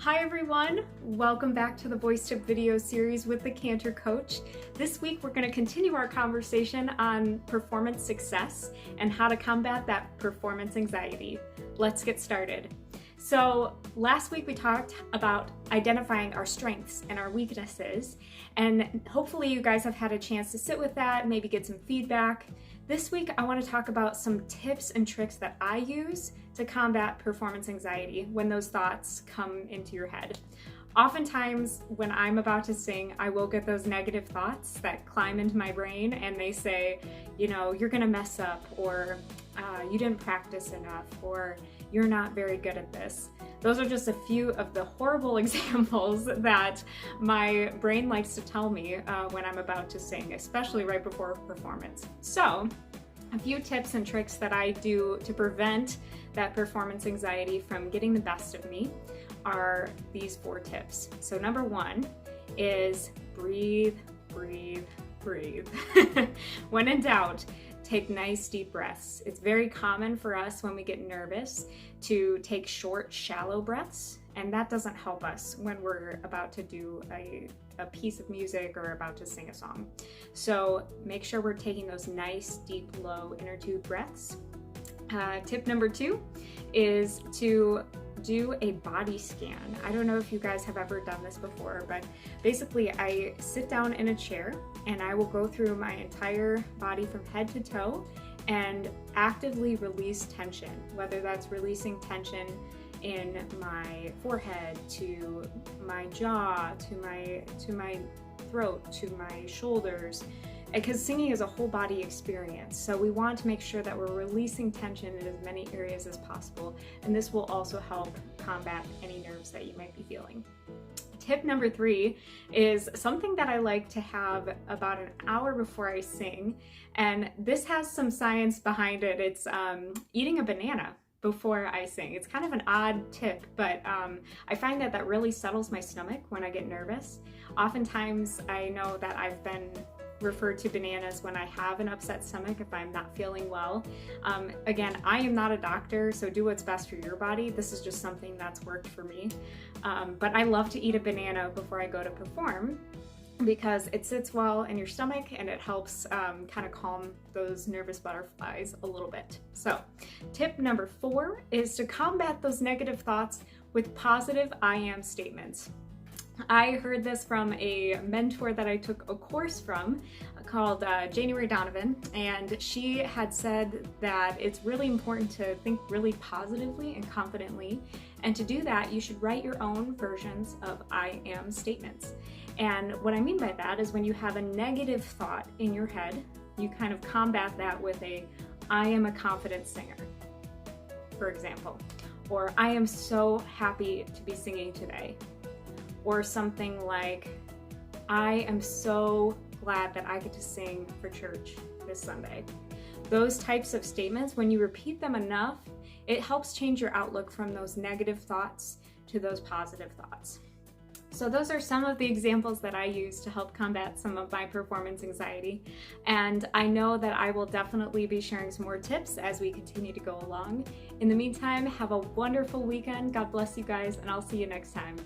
Hi everyone, welcome back to the Voice Tip video series with the Cantor Coach. This week we're going to continue our conversation on performance success and how to combat that performance anxiety. Let's get started. So last week we talked about identifying our strengths and our weaknesses, and hopefully you guys have had a chance to sit with that, maybe get some feedback. This week I want to talk about some tips and tricks that I use to combat performance anxiety when those thoughts come into your head. Oftentimes when I'm about to sing, I will get those negative thoughts that climb into my brain and they say, you know, you're gonna mess up, or you didn't practice enough, or you're not very good at this. Those are just a few of the horrible examples that my brain likes to tell me when I'm about to sing, especially right before a performance. So, a few tips and tricks that I do to prevent that performance anxiety from getting the best of me are these 4 tips. So number 1 is breathe, breathe, breathe. When in doubt, take nice deep breaths. It's very common for us when we get nervous to take short, shallow breaths, and that doesn't help us when we're about to do a piece of music or about to sing a song. So make sure we're taking those nice, deep, low inner tube breaths. Tip number 2 is to do a body scan. I don't know if you guys have ever done this before, but basically I sit down in a chair and I will go through my entire body from head to toe and actively release tension, whether that's releasing tension in my forehead, to my jaw, to my throat, to my shoulders, because singing is a whole body experience. So we want to make sure that we're releasing tension in as many areas as possible, and this will also help combat any nerves that you might be feeling. Tip number 3 is something that I like to have about an hour before I sing, and this has some science behind it. It's eating a banana before I sing. It's kind of an odd tip, but I find that that really settles my stomach when I get nervous. Oftentimes I know that I've been referred to bananas when I have an upset stomach if I'm not feeling well. Again, I am not a doctor, so do what's best for your body. This is just something that's worked for me. But I love to eat a banana before I go to perform because it sits well in your stomach and it helps kind of calm those nervous butterflies a little bit. So tip number 4 is to combat those negative thoughts with positive I am statements. I heard this from a mentor that I took a course from called Janie Donovan, and she had said that it's really important to think really positively and confidently, and to do that you should write your own versions of I am statements. And what I mean by that is when you have a negative thought in your head, you kind of combat that with a I am a confident singer, for example, or I am so happy to be singing today. Or something like, I am so glad that I get to sing for church this Sunday. Those types of statements, when you repeat them enough, it helps change your outlook from those negative thoughts to those positive thoughts. So those are some of the examples that I use to help combat some of my performance anxiety. And I know that I will definitely be sharing some more tips as we continue to go along. In the meantime, have a wonderful weekend. God bless you guys, and I'll see you next time.